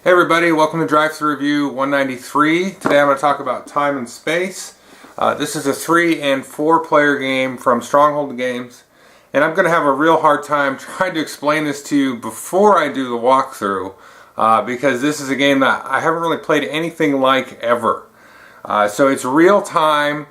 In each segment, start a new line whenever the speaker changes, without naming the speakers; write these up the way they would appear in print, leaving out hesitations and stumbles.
Hey everybody, welcome to Drive-Thru Review 193. Today I'm going to talk about Time and Space. This is a 3 and 4 player game from Stronghold Games, and I'm going to have a real hard time trying to explain this to you before I do the walkthrough because this is a game that I haven't really played anything like ever. So it's real time.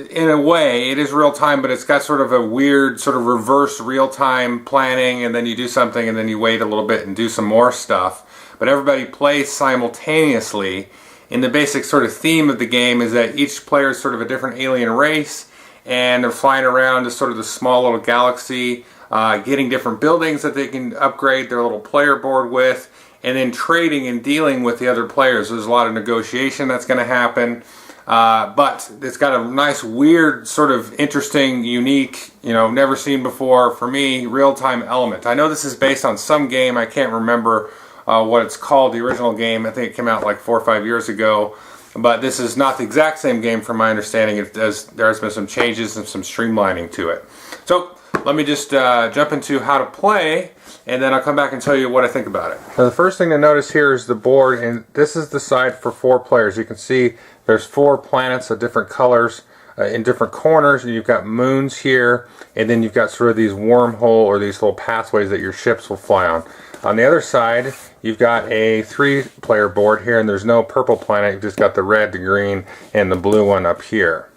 In a way, it is real time, but it's got sort of a weird sort of reverse real time planning, and then you do something and then you wait a little bit and do some more stuff. But everybody plays simultaneously, and the basic sort of theme of the game is that each player is sort of a different alien race, and they're flying around to sort of the small little galaxy, getting different buildings that they can upgrade their little player board with, and then trading and dealing with the other players. There's a lot of negotiation that's going to happen. But it's got a nice, weird, sort of interesting, unique, never seen before, for me, real-time element. I know this is based on some game. I can't remember what it's called, the original game. I think it came out like 4 or 5 years ago. But this is not the exact same game from my understanding. There has been some changes and some streamlining to it. So let me just jump into how to play, and then I'll come back and tell you what I think about it. Now the first thing to notice here is the board, and this is the side for 4 players. You can see there's 4 planets of different colors in different corners, and you've got moons here, and then you've got sort of these wormhole or these little pathways that your ships will fly on. On the other side, you've got a 3-player board here, and there's no purple planet. You've just got the red, the green, and the blue one up here.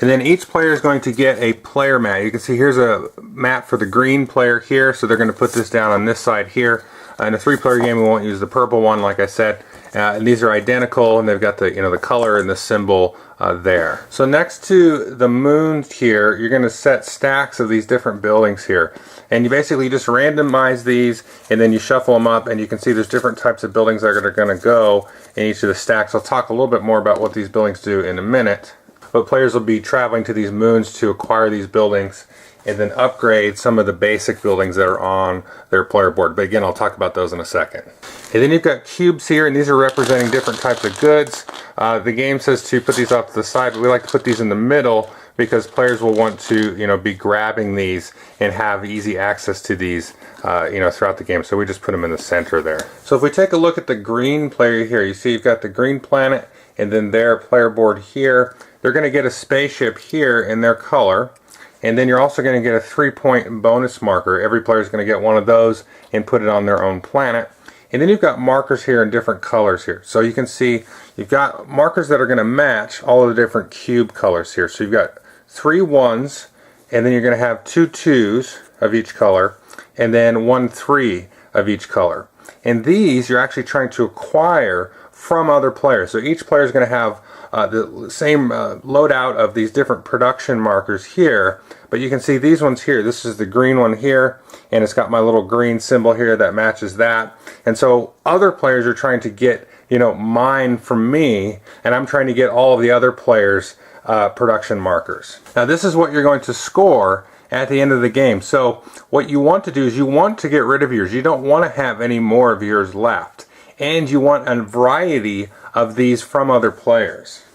And then each player is going to get a player mat. You can see here's a mat for the green player here, so they're going to put this down on this side here. In a 3-player game, we won't use the purple one, like I said. And these are identical, and they've got the the color and the symbol there. So next to the moon here, you're going to set stacks of these different buildings here, and you basically just randomize these, and then you shuffle them up, and you can see there's different types of buildings that are going to go in each of the stacks. I'll talk a little bit more about what these buildings do in a minute. But players will be traveling to these moons to acquire these buildings and then upgrade some of the basic buildings that are on their player board. But again, I'll talk about those in a second. And then you've got cubes here, and these are representing different types of goods. The game says to put these off to the side, but we like to put these in the middle because players will want to be grabbing these and have easy access to these throughout the game. So we just put them in the center there. So if we take a look at the green player here, you see you've got the green planet and then their player board here. They're going to get a spaceship here in their color, and then you're also going to get a 3-point bonus marker. Every player is going to get one of those and put it on their own planet. And then you've got markers here in different colors here. So you can see you've got markers that are going to match all of the different cube colors here. So you've got 3 1s, and then you're going to have 2 2s of each color, and then 1 3 of each color. And these you're actually trying to acquire from other players. So each player is going to have the same loadout of these different production markers here, but you can see these ones here. This is the green one here, and it's got my little green symbol here that matches that. And so other players are trying to get mine from me, and I'm trying to get all of the other players' production markers. Now this is what you're going to score at the end of the game. So what you want to do is you want to get rid of yours. You don't want to have any more of yours left. And you want a variety of these from other players.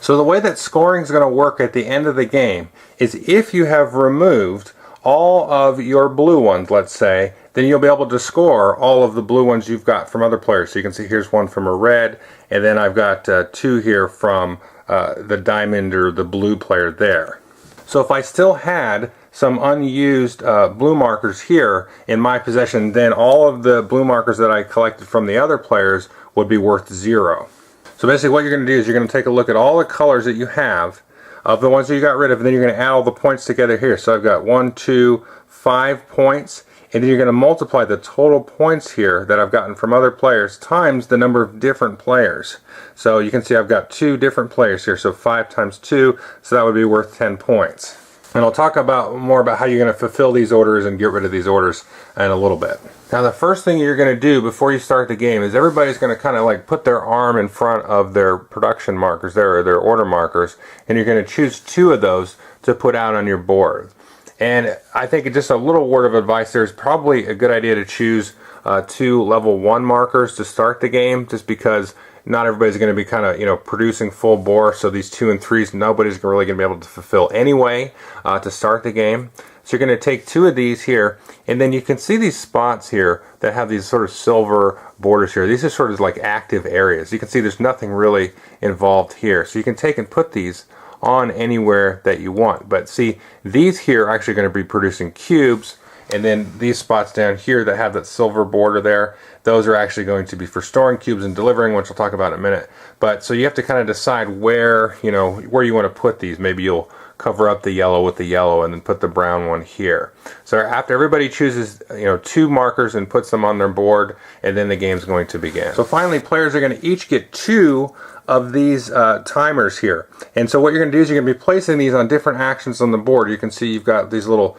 So the way that scoring is going to work at the end of the game is if you have removed all of your blue ones, let's say, then you'll be able to score all of the blue ones you've got from other players. So you can see here's one from a red, and then I've got 2 here from the diamond or the blue player there. So if I still had some unused blue markers here in my possession, then all of the blue markers that I collected from the other players would be worth 0. So basically what you're going to do is you're going to take a look at all the colors that you have of the ones that you got rid of, and then you're going to add all the points together here. So I've got 1, 2, 5 points, and then you're going to multiply the total points here that I've gotten from other players times the number of different players. So you can see I've got 2 different players here, so 5 times 2, so that would be worth 10 points. And I'll talk more about how you're going to fulfill these orders and get rid of these orders in a little bit. Now the first thing you're going to do before you start the game is everybody's going to kind of like put their arm in front of their production markers, their order markers, and you're going to choose 2 of those to put out on your board. And I think just a little word of advice there is probably a good idea to choose 2 level 1 markers to start the game, just because not everybody's going to be kind of producing full bore. So these 2 and 3s, nobody's really going to be able to fulfill anyway to start the game. So you're going to take 2 of these here, and then you can see these spots here that have these sort of silver borders here. These are sort of like active areas. You can see there's nothing really involved here. So you can take and put these on anywhere that you want. But see, these here are actually going to be producing cubes, and then these spots down here that have that silver border there, those are actually going to be for storing cubes and delivering, which I'll talk about in a minute. But so you have to kind of decide where, you know, where you want to put these. Maybe you'll cover up the yellow with the yellow and then put the brown one here. So after everybody chooses, you know, 2 markers and puts them on their board, and then the game's going to begin. So finally, players are going to each get 2 of these timers here. And so what you're going to do is you're going to be placing these on different actions on the board. You can see you've got these little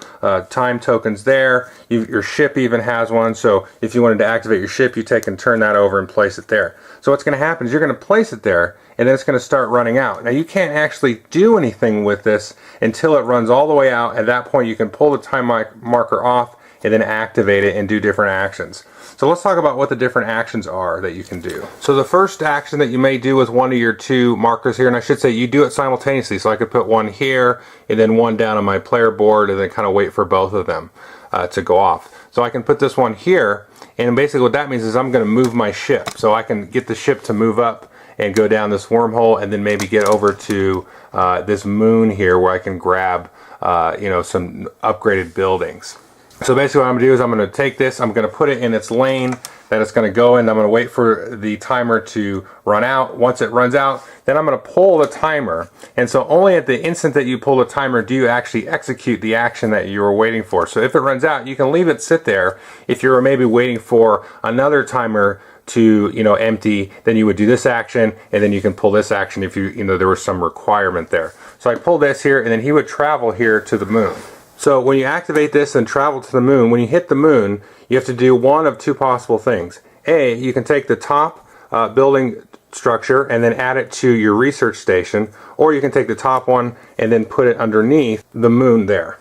time tokens there. Your ship even has one. So if you wanted to activate your ship, you take and turn that over and place it there. So what's going to happen is you're going to place it there, and then it's going to start running out. Now you can't actually do anything with this until it runs all the way out. At that point you can pull the time marker off and then activate it and do different actions. So let's talk about what the different actions are that you can do. So the first action that you may do with one of your 2 markers here, and I should say you do it simultaneously, so I could put one here and then one down on my player board and then kind of wait for both of them to go off. So I can put this one here, and basically what that means is I'm going to move my ship. So I can get the ship to move up and go down this wormhole, and then maybe get over to this moon here where I can grab you know, some upgraded buildings. So basically what I'm going to do is I'm going to take this, I'm going to put it in its lane that it's going to go in. I'm going to wait for the timer to run out. Once it runs out, then I'm going to pull the timer. And so only at the instant that you pull the timer do you actually execute the action that you were waiting for. So if it runs out, you can leave it sit there. If you were maybe waiting for another timer to, you know, empty, then you would do this action, and then you can pull this action if you know, there was some requirement there. So I pull this here, and then he would travel here to the moon. So when you activate this and travel to the moon, when you hit the moon, you have to do one of 2 possible things. A, you can take the top building structure and then add it to your research station, or you can take the top one and then put it underneath the moon there.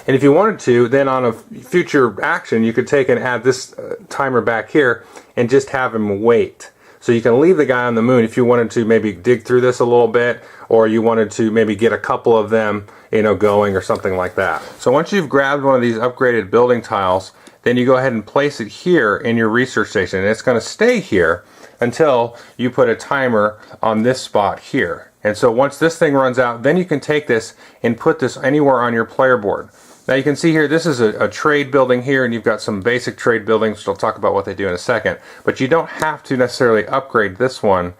And if you wanted to, then on a future action, you could take and add this timer back here and just have him wait. So you can leave the guy on the moon if you wanted to maybe dig through this a little bit, or you wanted to maybe get a couple of them, you know, going or something like that. So once you've grabbed one of these upgraded building tiles, then you go ahead and place it here in your research station, and it's going to stay here until you put a timer on this spot here. And so once this thing runs out, then you can take this and put this anywhere on your player board. Now you can see here, this is a trade building here, and you've got some basic trade buildings, which I'll talk about what they do in a second. But you don't have to necessarily upgrade this one,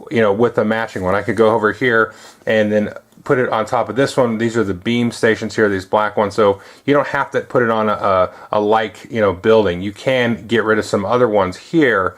you know, with a matching one. I could go over here and then put it on top of this one. These are the beam stations here, these black ones. So you don't have to put it on a like, you know, building. You can get rid of some other ones here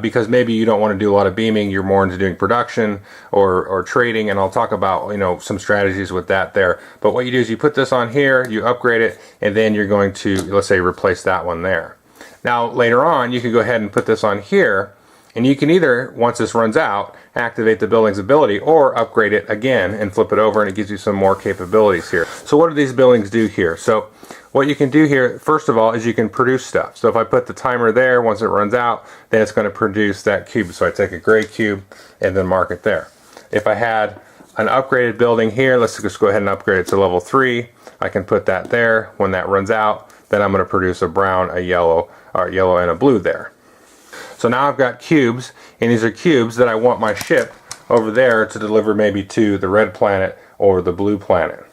because maybe you don't want to do a lot of beaming. You're more into doing production or trading, and I'll talk about, you know, some strategies with that there. But what you do is you put this on here, you upgrade it, and then you're going to, let's say, replace that one there. Now later on, you can go ahead and put this on here, and you can either, once this runs out, activate the building's ability, or upgrade it again and flip it over, and it gives you some more capabilities here. So what do these buildings do here? So what you can do here, first of all, is you can produce stuff. So if I put the timer there, once it runs out, then it's going to produce that cube. So I take a gray cube and then mark it there. If I had an upgraded building here, let's just go ahead and upgrade it to level 3. I can put that there. When that runs out, then I'm going to produce a brown, a yellow, or yellow and a blue there. So now I've got cubes, and these are cubes that I want my ship over there to deliver maybe to the red planet or the blue planet.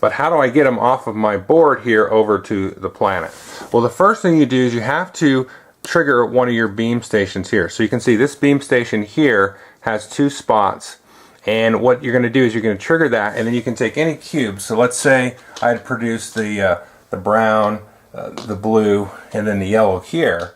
But how do I get them off of my board here over to the planet? Well, the first thing you do is you have to trigger one of your beam stations here. So you can see this beam station here has 2 spots, and what you're going to do is you're going to trigger that, and then you can take any cube. So let's say I had produced the brown, the blue, and then the yellow here.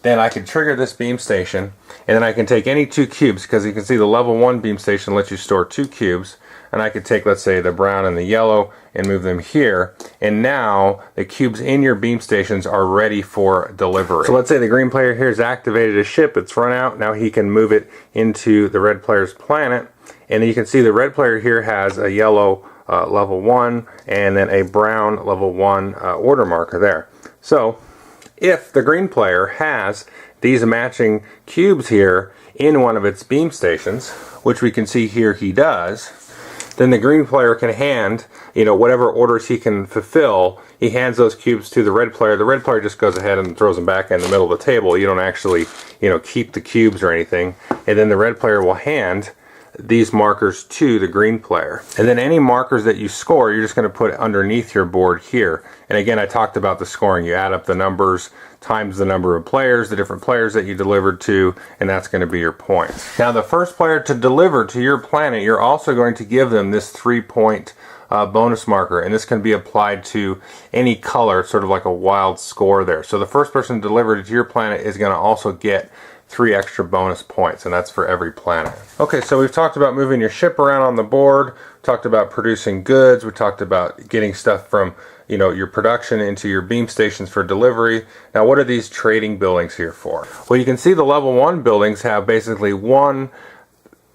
Then I can trigger this beam station, and then I can take any 2 cubes, because you can see the level 1 beam station lets you store 2 cubes, and I could take, let's say, the brown and the yellow and move them here, and now the cubes in your beam stations are ready for delivery. So let's say the green player here has activated a ship, it's run out, now he can move it into the red player's planet, and you can see the red player here has a yellow level 1 and then a brown level 1 order marker there. So if the green player has these matching cubes here in one of its beam stations, which we can see here he does, then the green player can hand, whatever orders he can fulfill. He hands those cubes to the red player. The red player just goes ahead and throws them back in the middle of the table. You don't actually, keep the cubes or anything. And then the red player will hand these markers to the green player. And then any markers that you score, you're just going to put underneath your board here. And again, I talked about the scoring. You add up the numbers times the number of players, the different players that you delivered to, and that's going to be your points. Now, the first player to deliver to your planet, you're also going to give them this 3-point bonus marker, and this can be applied to any color, sort of like a wild score there. So the first person delivered to your planet is going to also get 3 extra bonus points, and that's for every planet. Okay, so we've talked about moving your ship around on the board, talked about producing goods, we talked about getting stuff from your production into your beam stations for delivery. Now, what are these trading buildings here for? Well, you can see the level 1 buildings have basically one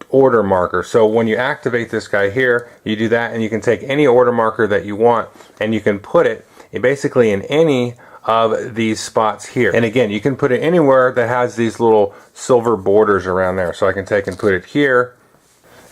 order marker. So when you activate this guy here, you do that, and you can take any order marker that you want, and you can put it basically in any of these spots here. And again, you can put it anywhere that has these little silver borders around there. So I can take and put it here,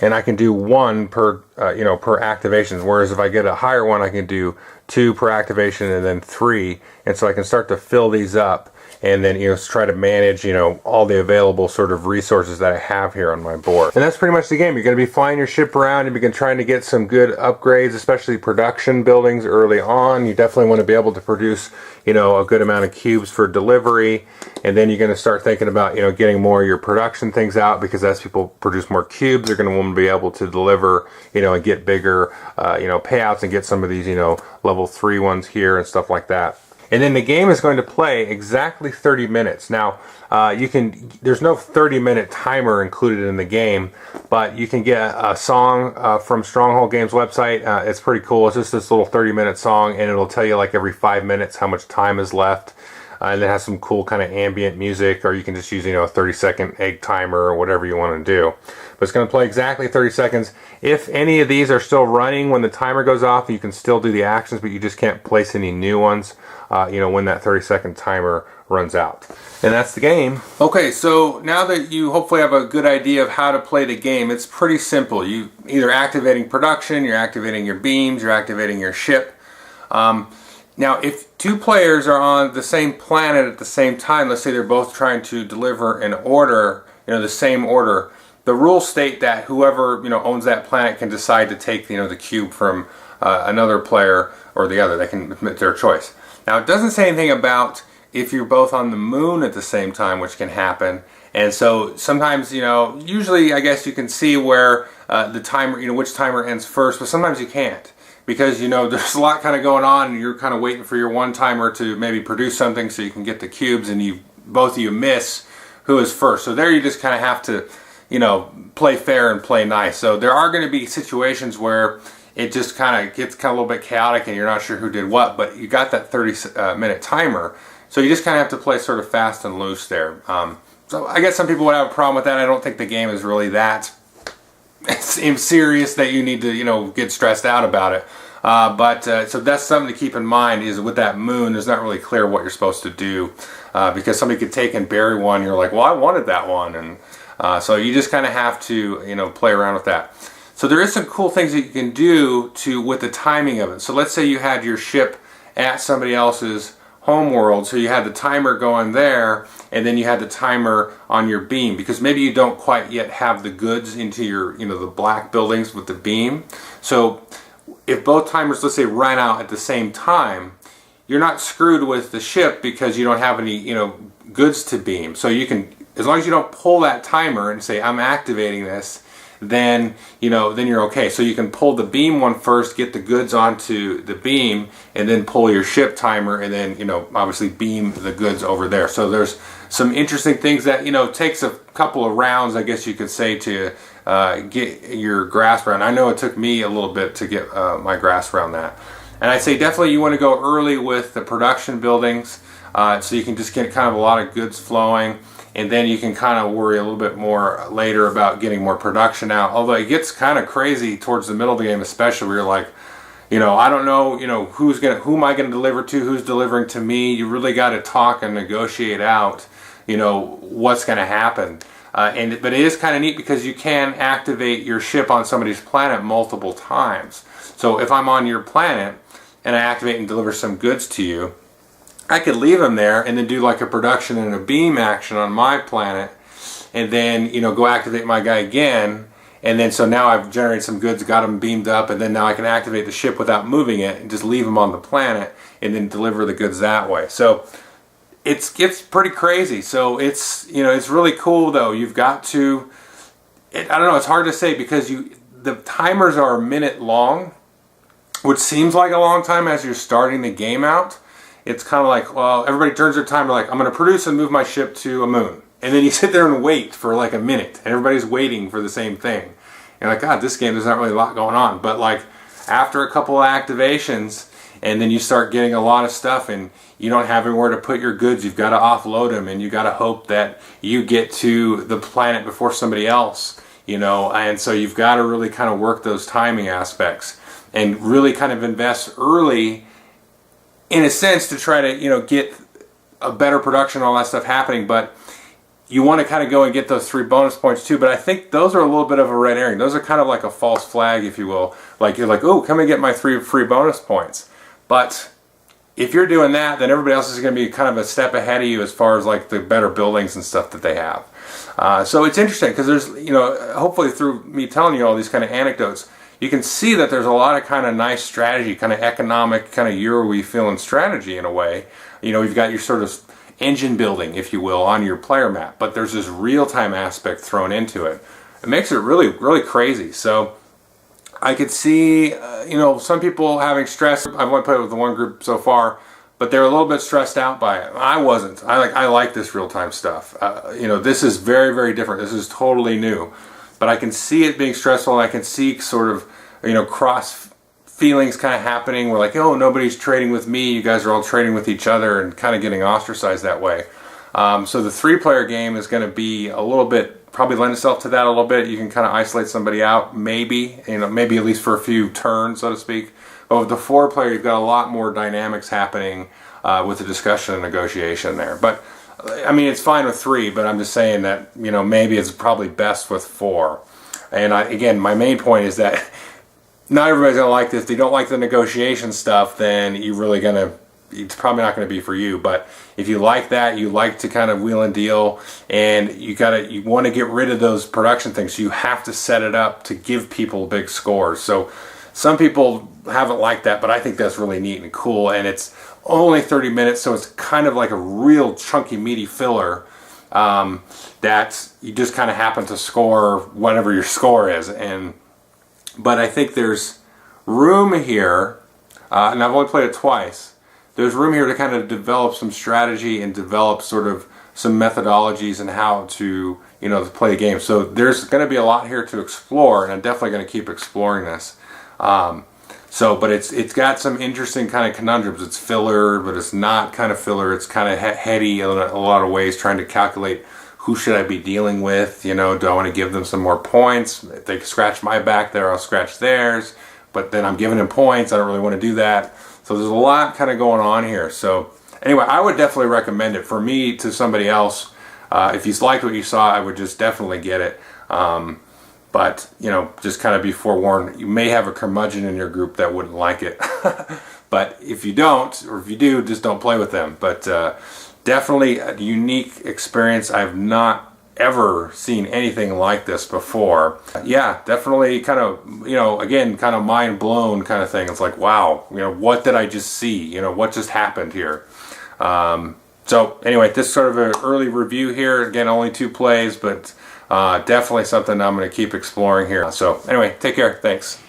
and I can do 1 per per activation. Whereas if I get a higher one, I can do 2 per activation and then 3. And so I can start to fill these up, and then try to manage all the available sort of resources that I have here on my board. And that's pretty much the game. You're going to be flying your ship around and begin trying to get some good upgrades, especially production buildings early on. You definitely want to be able to produce a good amount of cubes for delivery, and then you're going to start thinking about getting more of your production things out, because as people produce more cubes, they're going to want to be able to deliver and get bigger payouts and get some of these level 3 ones here and stuff like that. And then the game is going to play exactly 30 minutes. Now, there's no 30-minute timer included in the game, but you can get a song from Stronghold Games website. It's pretty cool. It's just this little 30-minute song, and it'll tell you like every 5 minutes how much time is left. And it has some cool kind of ambient music, or you can just use, a 30-second egg timer or whatever you want to do. But it's going to play exactly 30 seconds. If any of these are still running when the timer goes off, you can still do the actions, but you just can't place any new ones, when that 30-second timer runs out. And that's the game. Okay, so now that you hopefully have a good idea of how to play the game, it's pretty simple. You either activating production, you're activating your beams, you're activating your ship. Now, if 2 players are on the same planet at the same time, let's say they're both trying to deliver an order, the same order, the rules state that whoever owns that planet can decide to take the cube from another player or the other. They can admit their choice. Now, it doesn't say anything about if you're both on the moon at the same time, which can happen. And so sometimes, usually I guess you can see where the timer, which timer ends first, but sometimes you can't. Because there's a lot kind of going on, and you're kind of waiting for your one timer to maybe produce something so you can get the cubes, and both of you miss who is first. So there you just kind of have to play fair and play nice. So there are going to be situations where it just kind of gets a little bit chaotic and you're not sure who did what, but you got that 30-minute timer. So you just kind of have to play sort of fast and loose there. So I guess some people would have a problem with that. I don't think the game is really that serious that you need to get stressed out about it. So that's something to keep in mind, is with that moon, it's not really clear what you're supposed to do, because somebody could take and bury one. You're like, well, I wanted that one, and so you just kind of have to play around with that. So there is some cool things that you can do with the timing of it. So let's say you had your ship at somebody else's homeworld, so you had the timer going there, and then you had the timer on your beam, because maybe you don't quite yet have the goods into your the black buildings with the beam. So if both timers, let's say, ran out at the same time, you're not screwed with the ship because you don't have any goods to beam. So you can, as long as you don't pull that timer and say, I'm activating this, then then you're okay. So you can pull the beam one first, get the goods onto the beam, and then pull your ship timer, and then obviously beam the goods over there. So there's some interesting things that takes a couple of rounds, I guess you could say, to get your grasp around. I know it took me a little bit to get my grasp around that. And I'd say definitely you want to go early with the production buildings, so you can just get kind of a lot of goods flowing. And then you can kind of worry a little bit more later about getting more production out. Although it gets kind of crazy towards the middle of the game, especially where you're like, I don't know, who am I going to deliver to? Who's delivering to me? You really got to talk and negotiate out, what's going to happen. But it is kind of neat because you can activate your ship on somebody's planet multiple times. So if I'm on your planet and I activate and deliver some goods to you, I could leave them there and then do like a production and a beam action on my planet, and then go activate my guy again, and then so now I've generated some goods, got them beamed up, and then now I can activate the ship without moving it and just leave them on the planet and then deliver the goods that way. So it gets pretty crazy. So it's it's really cool though. You've got to, I don't know, it's hard to say because the timers are a minute long, which seems like a long time as you're starting the game out. It's kind of like, well, everybody turns their timer like, I'm going to produce and move my ship to a moon. And then you sit there and wait for like a minute, and everybody's waiting for the same thing. And like, God, this game, there's not really a lot going on. But like, after a couple of activations, and then you start getting a lot of stuff, and you don't have anywhere to put your goods, you've got to offload them, and you got to hope that you get to the planet before somebody else, and so you've got to really kind of work those timing aspects, and really kind of invest early, in a sense, to try to, get a better production, all that stuff happening. But you want to kind of go and get those 3 bonus points too, but I think those are a little bit of a red herring. Those are kind of like a false flag, if you will. Like, you're like, oh, come and get my 3 free bonus points. But if you're doing that, then everybody else is going to be kind of a step ahead of you as far as like the better buildings and stuff that they have. So it's interesting because there's, hopefully through me telling you all these kind of anecdotes, you can see that there's a lot of kind of nice strategy, kind of economic, kind of Euro-y feeling strategy in a way. You've got your sort of engine building, if you will, on your player map, but there's this real-time aspect thrown into it. It makes it really, really crazy. So I could see, some people having stress. I've only played with the one group so far, but they're a little bit stressed out by it. I wasn't. I like this real-time stuff. This is very, very different. This is totally new. But I can see it being stressful, and I can see sort of, cross feelings kind of happening where like, oh, nobody's trading with me, you guys are all trading with each other, and kind of getting ostracized that way. So the 3-player game is going to be a little bit, probably lend itself to that a little bit. You can kind of isolate somebody out, maybe, maybe at least for a few turns, so to speak. But with the 4-player, you've got a lot more dynamics happening with the discussion and negotiation there. But I mean, it's fine with 3, but I'm just saying that, maybe it's probably best with 4. And again, my main point is that not everybody's going to like this. If you don't like the negotiation stuff, then it's probably not going to be for you. But if you like that, you like to kind of wheel and deal, and you want to get rid of those production things, so you have to set it up to give people big scores. So some people haven't liked that, but I think that's really neat and cool, and it's only 30 minutes, so it's kind of like a real chunky, meaty filler that you just kind of happen to score whatever your score is. But I think there's room here, and I've only played it twice, there's room here to kind of develop some strategy and develop sort of some methodologies and how to, to play the game. So there's going to be a lot here to explore, and I'm definitely going to keep exploring this. But it's got some interesting kind of conundrums. It's filler, but it's not kind of filler. It's kind of heady in a lot of ways, trying to calculate who should I be dealing with. Do I want to give them some more points? If they scratch my back there, I'll scratch theirs. But then I'm giving them points. I don't really want to do that. So there's a lot kind of going on here. So anyway, I would definitely recommend it. For me, to somebody else, if you liked what you saw, I would just definitely get it. But, just kind of be forewarned, you may have a curmudgeon in your group that wouldn't like it. But if you don't, or if you do, just don't play with them. But definitely a unique experience. I've not ever seen anything like this before. Yeah, definitely kind of, again, kind of mind blown kind of thing. It's like, wow, what did I just see? What just happened here? So anyway, this is sort of an early review here. Again, only 2 plays, but definitely something I'm going to keep exploring here. So anyway, take care. Thanks.